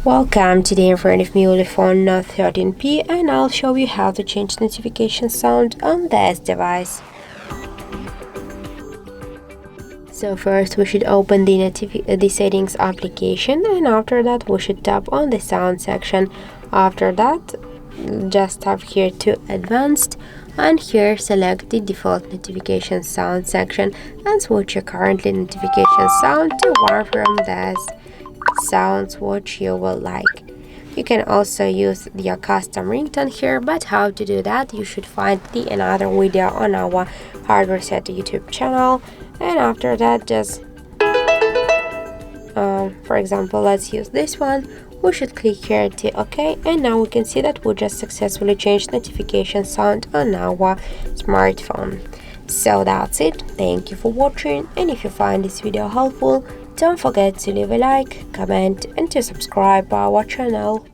Welcome, today in front of me UleFone Note 13P, and I'll show you how to change notification sound on this device. So first we should open the settings application, and after that we should tap on the sound section. After that just tap here to advanced, and here select the default notification sound section and switch your current notification sound to one from this sounds which you will like. You can also use your custom ringtone here, but how to do that you should find another video on our Hard Reset YouTube channel. And after that just for example, let's use this one. We should click here to OK, and now we can see that we just successfully changed notification sound on our smartphone. So that's it. Thank you for watching, and if you find this video helpful, don't forget to leave a like, comment, and to subscribe our channel.